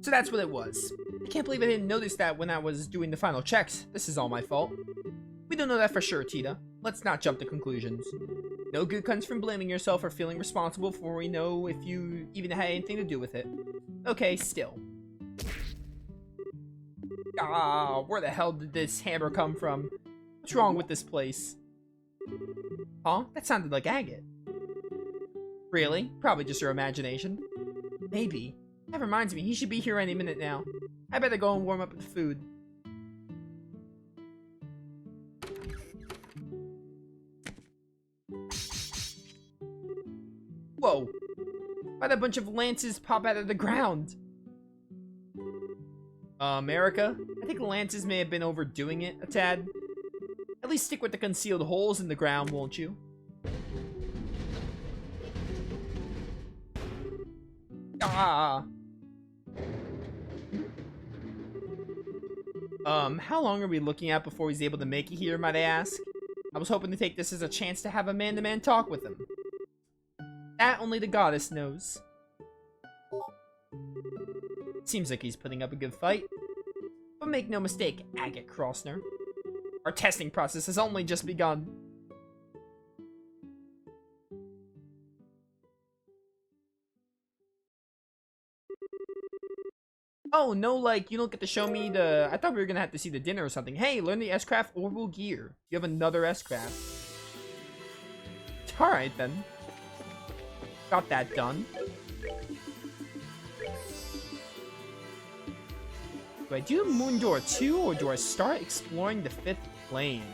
So that's what it was. I can't believe I didn't notice that when I was doing the final checks. This is all my fault. We don't know that for sure, Tita. Let's not jump to conclusions. No good comes from blaming yourself or feeling responsible before we know if you even had anything to do with it. Okay, still. Ah, where the hell did this hammer come from? What's wrong with this place? Huh? That sounded like agate. Really? Probably just your imagination. Maybe. That reminds me, he should be here any minute now. I better go and warm up the food. Whoa! Why'd a bunch of lances pop out of the ground? America? I think lances may have been overdoing it a tad. At least stick with the concealed holes in the ground, won't you? Ah! How long are we looking at before he's able to make it here, might I ask? I was hoping to take this as a chance to have a man-to-man talk with him. That only the goddess knows. Seems like he's putting up a good fight. But make no mistake, Agate Crossner. Our testing process has only just begun. Oh, no, like, you don't get to show me the... I thought we were gonna have to see the dinner or something. Hey, learn the S-Craft Orbital Gear. You have another S-Craft. Alright, then. Got that done. Do I do Moon Door 2, or do I start exploring the 5th plane?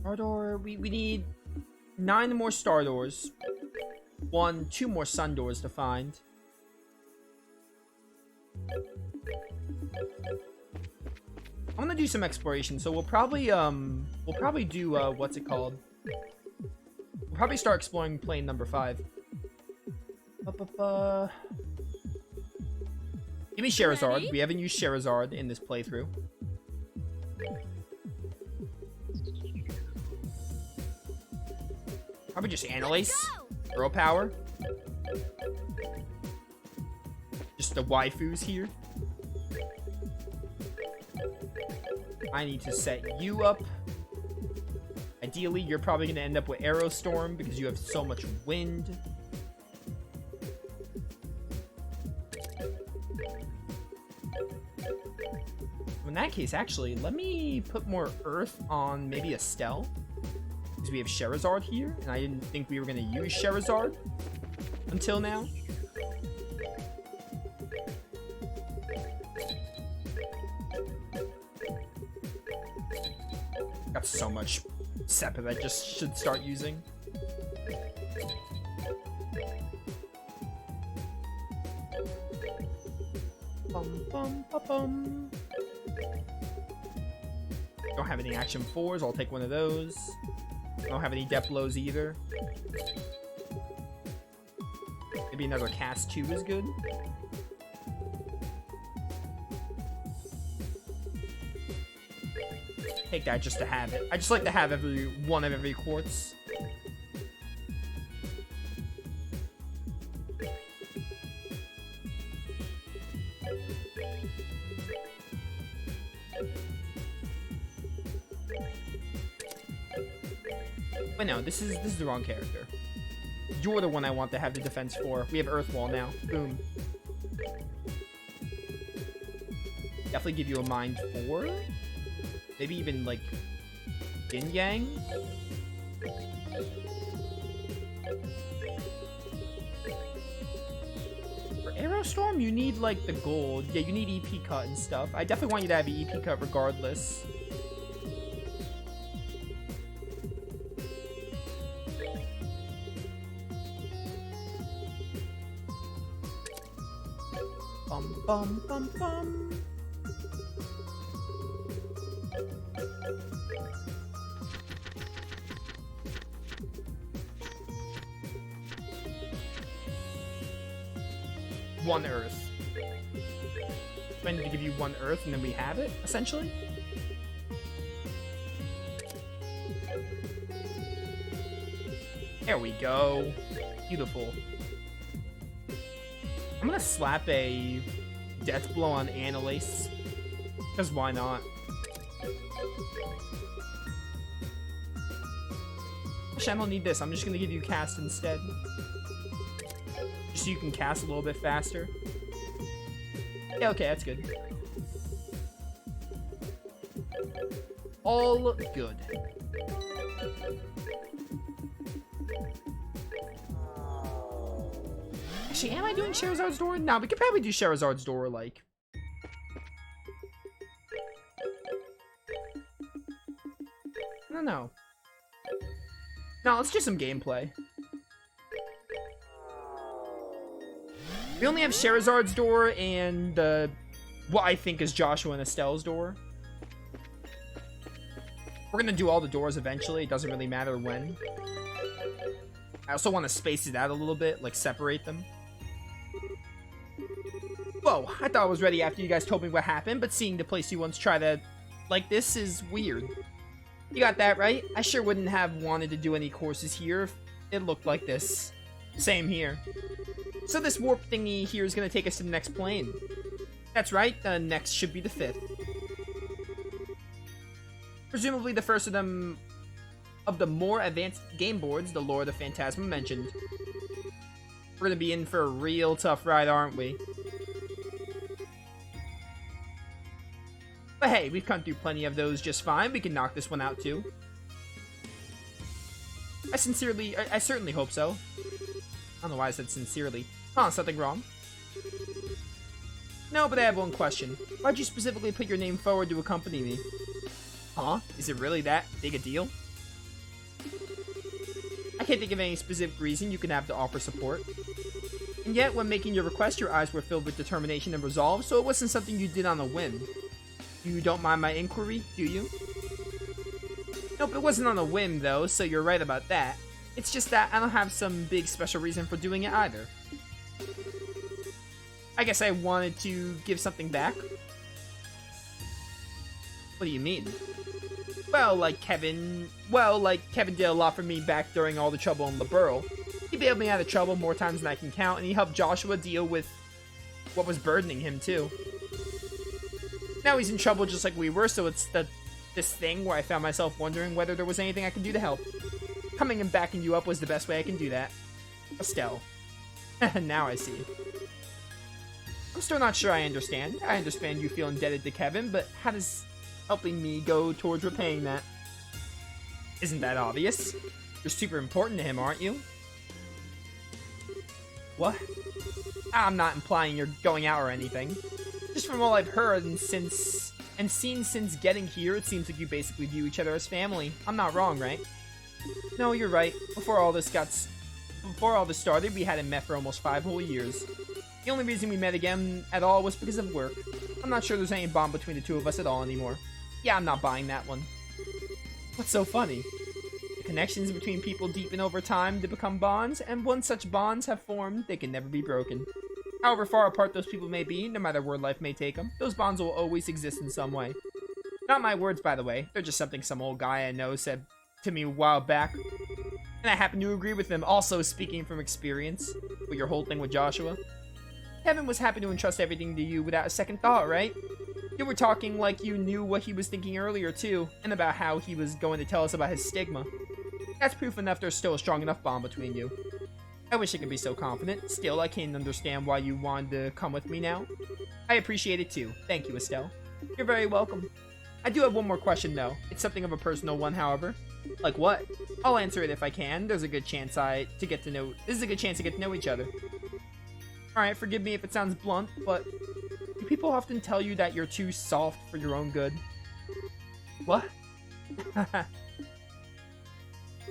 Star Door, we need 9 more Star Doors. 2 more Sun Doors to find. I'm gonna do some exploration, so we'll probably do, what's it called? We'll probably start exploring plane number 5. Give me Charizard. Ready? We haven't used Charizard in this playthrough. Probably just Annalise. Girl power. Just the waifus here. I need to set you up. Ideally, you're probably going to end up with Aerostorm because you have so much wind. In that case, actually, let me put more Earth on maybe Estelle. Because we have Charizard here, and I didn't think we were going to use Charizard until now. Got so much Seppa that I just should start using. Bum, bum, ba, bum. Don't have any action 4s, I'll take one of those. Don't have any depth blows either. Maybe another cast 2 is good. Take that just to have it. I just like to have one of every quartz. Wait, no, this is the wrong character. You're the one I want to have the defense for. We have Earth Wall now. Boom. Definitely give you a mind 4. Maybe even like Yin Yang. For Aerostorm, you need like the gold. Yeah, you need EP cut and stuff. I definitely want you to have the EP cut regardless. Bum bum bum bum. One Earth. I need to give you 1 Earth and then we have it, essentially. There we go. Beautiful. I'm gonna slap a death blow on Annalise. Because why not? Actually, I don't need this. I'm just gonna give you cast instead. Just so you can cast a little bit faster. Yeah, okay, that's good. All good. Actually, am I doing Sherazard's door? No, we could probably do Sherazard's door, like... I don't know. No, let's do some gameplay. We only have Sherazard's door and what I think is Joshua and Estelle's door. We're gonna do all the doors eventually. It doesn't really matter when. I also want to space it out a little bit, like separate them. Whoa, I thought I was ready after you guys told me what happened, but seeing the place you once tried to like this is weird. You got that right. I sure wouldn't have wanted to do any courses here if it looked like this. Same here. So this warp thingy here is going to take us to the next plane. That's right, the next should be the 5th. Presumably the first of them, of the more advanced game boards the Lord of Phantasma mentioned. We're going to be in for a real tough ride, aren't we? But hey, we've come through plenty of those just fine. We can knock this one out too. I certainly hope so. I don't know why I said sincerely. Huh, something wrong? No, but I have one question. Why'd you specifically put your name forward to accompany me? Huh? Is it really that big a deal? I can't think of any specific reason you can have to offer support. And yet, when making your request, your eyes were filled with determination and resolve, so it wasn't something you did on a whim. You don't mind my inquiry, do you? Nope, it wasn't on a whim, though, so you're right about that. It's just that I don't have some big special reason for doing it either. I guess I wanted to give something back. What do you mean? Well, like Kevin did a lot for me back during all the trouble in Labyrinth. He bailed me out of trouble more times than I can count, and he helped Joshua deal with what was burdening him, too. Now he's in trouble just like we were, so it's this thing where I found myself wondering whether there was anything I could do to help. Coming and backing you up was the best way I can do that. Estelle. Now I see. I'm still not sure I understand. I understand you feel indebted to Kevin, but how does helping me go towards repaying that? Isn't that obvious? You're super important to him, aren't you? What? I'm not implying you're going out or anything. Just from all I've heard and seen since getting here, it seems like you basically view each other as family. I'm not wrong, right? No, you're right. Before all this started, we hadn't met for almost 5 whole years. The only reason we met again at all was because of work. I'm not sure there's any bond between the two of us at all anymore. Yeah, I'm not buying that one. What's so funny? The connections between people deepen over time to become bonds, and once such bonds have formed, they can never be broken. However far apart those people may be, no matter where life may take them, those bonds will always exist in some way. Not my words, by the way. They're just something some old guy I know said to me a while back. And I happen to agree with him, also speaking from experience, with your whole thing with Joshua. Kevin was happy to entrust everything to you without a second thought, right? You were talking like you knew what he was thinking earlier, too, and about how he was going to tell us about his stigma. That's proof enough there's still a strong enough bond between you. I wish I could be so confident. Still, I can't understand why you wanted to come with me now. I appreciate it, too. Thank you, Estelle. You're very welcome. I do have one more question, though. It's something of a personal one, however. Like what? I'll answer it if I can. There's a good chance this is a good chance to get to know each other. Alright, forgive me if it sounds blunt, but do people often tell you that you're too soft for your own good? What?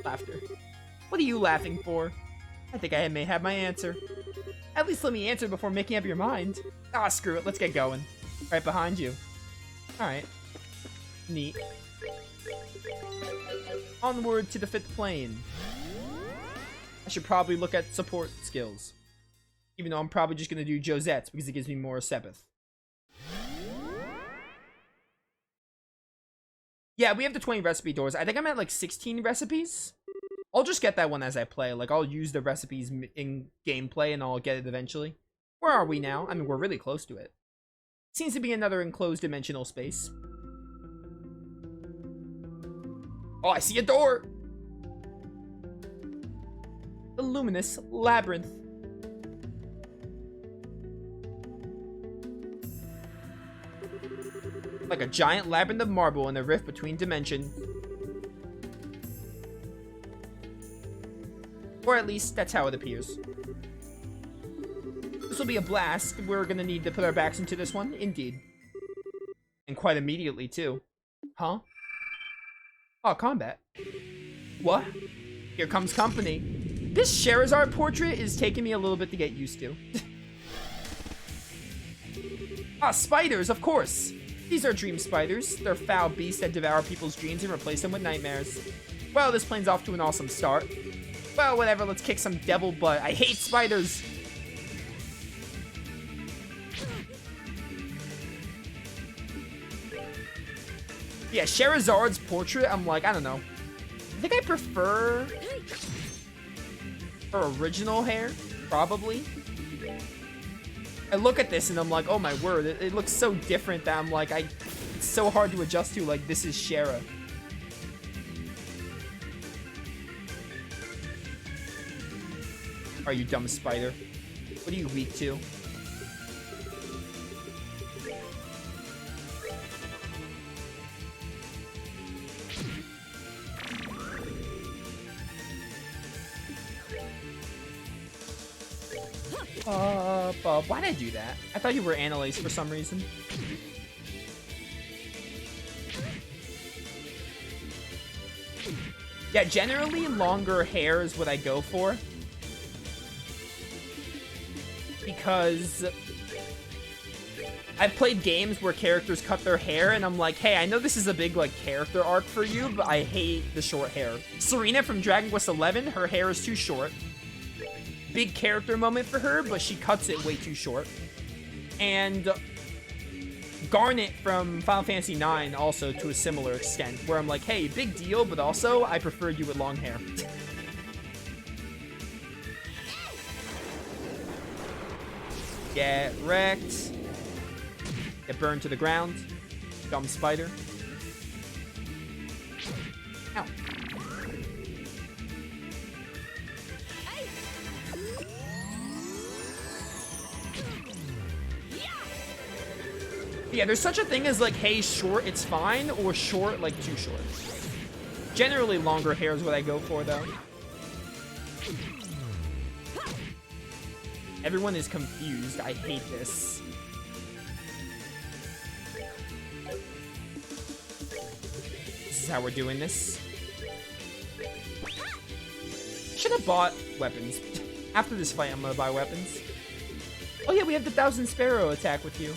Laughter. What are you laughing for? I think I may have my answer. At least let me answer before making up your mind. Ah, screw it, let's get going. Right behind you. Alright. Neat. Onward to the 5th plane. I should probably look at support skills. Even though I'm probably just going to do Josette's because it gives me more Sepith. Yeah, we have the 20 recipe doors. I think I'm at like 16 recipes. I'll just get that one as I play. Like, I'll use the recipes in gameplay and I'll get it eventually. Where are we now? I mean, we're really close to it. Seems to be another enclosed dimensional space. Oh, I see a door! The Luminous Labyrinth. Like a giant labyrinth of marble in a rift between dimensions. Or at least, that's how it appears. This will be a blast. We're gonna need to put our backs into this one. Indeed. And quite immediately, too. Huh? Oh, combat. What? Here comes company. This Sherazard portrait is taking me a little bit to get used to. Ah, spiders, of course. These are dream spiders. They're foul beasts that devour people's dreams and replace them with nightmares. Well, this plane's off to an awesome start. Well, whatever, let's kick some devil butt. I hate spiders! Yeah, Sherazard's portrait, I'm like, I don't know. I think I prefer her original hair, probably. I look at this and I'm like, oh my word, it looks so different that I'm like, it's so hard to adjust to, like, this is Shera. Are you dumb spider? What are you weak to? Why'd I do that? I thought you were Annalise for some reason. Yeah, generally longer hair is what I go for. Because I've played games where characters cut their hair and I'm like, hey, I know this is a big like character arc for you, but I hate the short hair. Serena from Dragon Quest XI, her hair is too short. Big character moment for her, but she cuts it way too short. And Garnet from Final Fantasy IX also to a similar extent, where I'm like, hey, big deal, but also I prefer you with long hair. Get wrecked. Get burned to the ground. Dumb spider. Ow. Yeah, there's such a thing as like, hey, short, it's fine, or short, like too short. Generally, longer hair is what I go for, though. Everyone is confused. I hate this. This is how we're doing this. Should have bought weapons. After this fight, I'm gonna buy weapons. Oh yeah, we have the 1,000 Sparrow attack with you.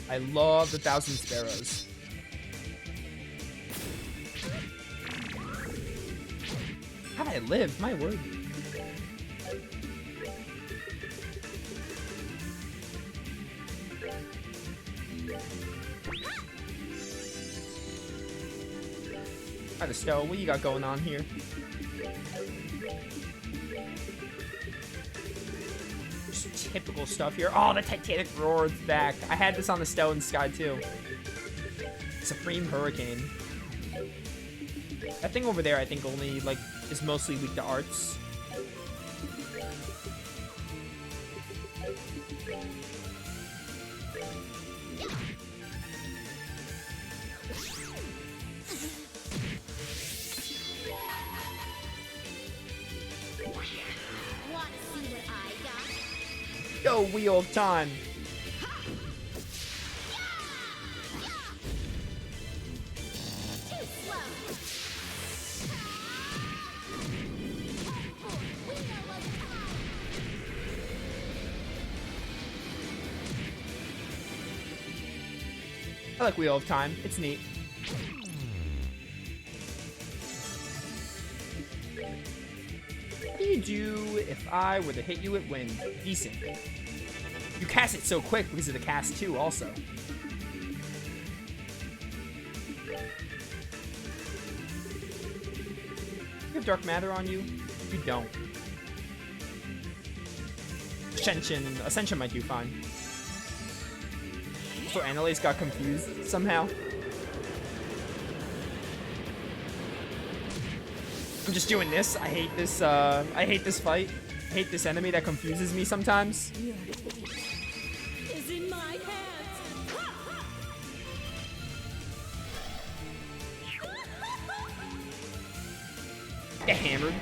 I love the 1,000 Sparrows. How'd I live? My word. Alright, Estelle, what you got going on here? Typical stuff here. Oh, the Titanic Roar is back. I had this on the Stone Sky too. Supreme Hurricane. That thing over there, I think, only like is mostly weak to arts. Yo, Wheel of Time. I like Wheel of Time. It's neat. What do you do if I were to hit you at wind? Decent. You cast it so quick because of the cast 2 also. You have Dark Matter on you? You don't. Ascension might do fine. So Annalise got confused somehow. I'm just doing this. I hate this fight. I hate this enemy that confuses me sometimes. Is in my hands. Get hammered.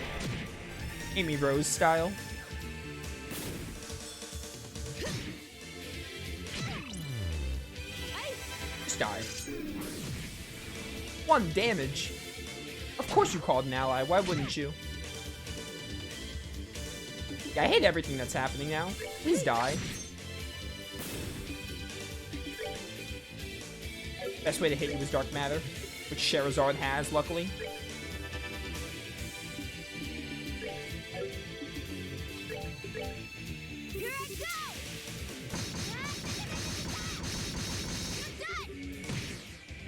Amy Rose style. Just die. 1 damage. Of course you called an ally. Why wouldn't you? Yeah, I hate everything that's happening now. Please die. Best way to hit you is Dark Matter, which Charizard has, luckily. Here I go.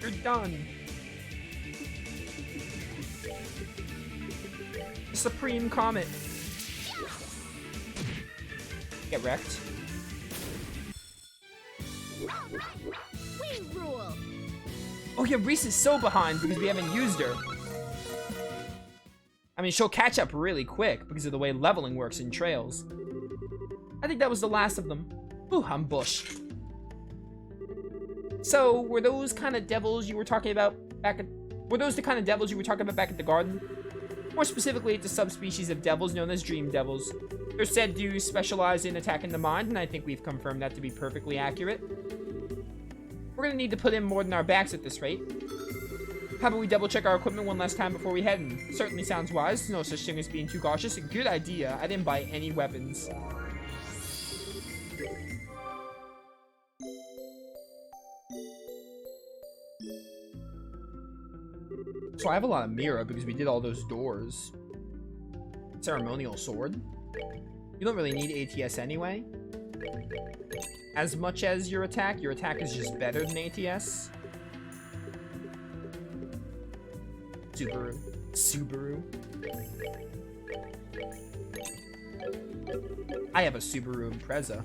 You're done. Supreme Comet. Get wrecked. We rule. Oh yeah, Reese is so behind because we haven't used her. I mean, she'll catch up really quick because of the way leveling works in Trails. I think that was the last of them. Ooh, I'm bushed. So, were those kind of devils you were talking about back at... Were those the kind of devils you were talking about back at the garden? More specifically, it's a subspecies of devils known as Dream Devils. They're said to specialize in attacking the mind, and I think we've confirmed that to be perfectly accurate. We're gonna need to put in more than our backs at this rate. How about we double check our equipment one last time before we head in? Certainly sounds wise. No such thing as being too cautious. A good idea. I didn't buy any weapons. So I have a lot of Mira because we did all those doors. Ceremonial Sword. You don't really need ATS anyway. As much as your attack is just better than ATS. Subaru. I have a Subaru Impreza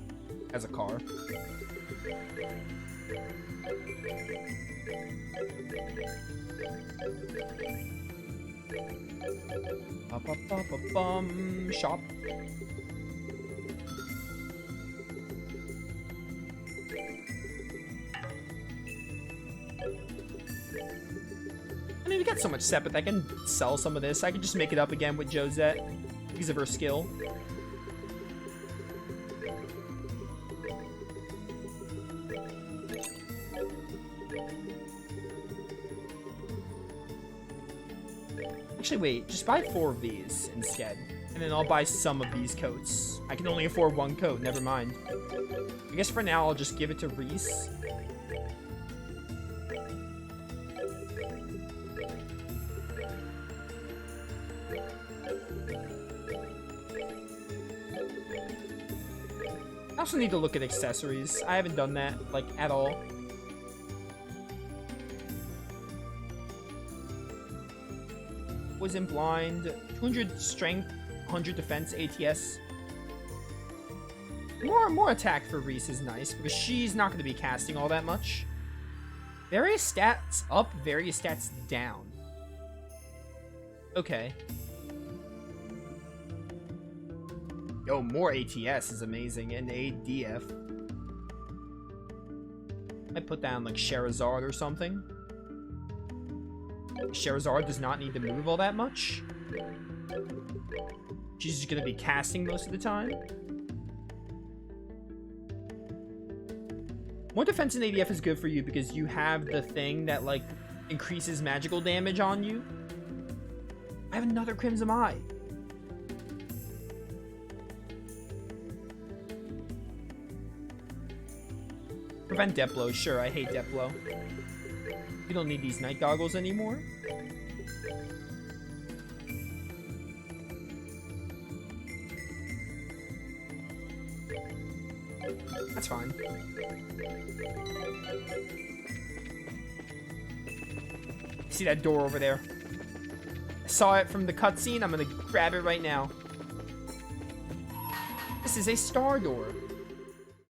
as a car. Shop. I mean, we got so much Sepith, I can sell some of this. I can just make it up again with Josette because of her skill. Actually, wait, just buy 4 of these instead. And then I'll buy some of these coats. I can only afford 1 coat, never mind. I guess for now, I'll just give it to Reese. I also need to look at accessories. I haven't done that, like, at all. Poison Blind, 200 Strength, 100 Defense, ATS. More attack for Reese is nice, because she's not going to be casting all that much. Various stats up, various stats down. Okay. Yo, more ATS is amazing, and ADF. I put down, like, Charizard or something. Charizard does not need to move all that much. She's just gonna be casting most of the time. More defense in ADF is good for you because you have the thing that, like, increases magical damage on you. I have another Crimson Eye. Prevent death blows. Sure, I hate death blow. You don't need these night goggles anymore. That's fine. See that door over there? I saw it from the cutscene. I'm gonna grab it right now. This is a star door.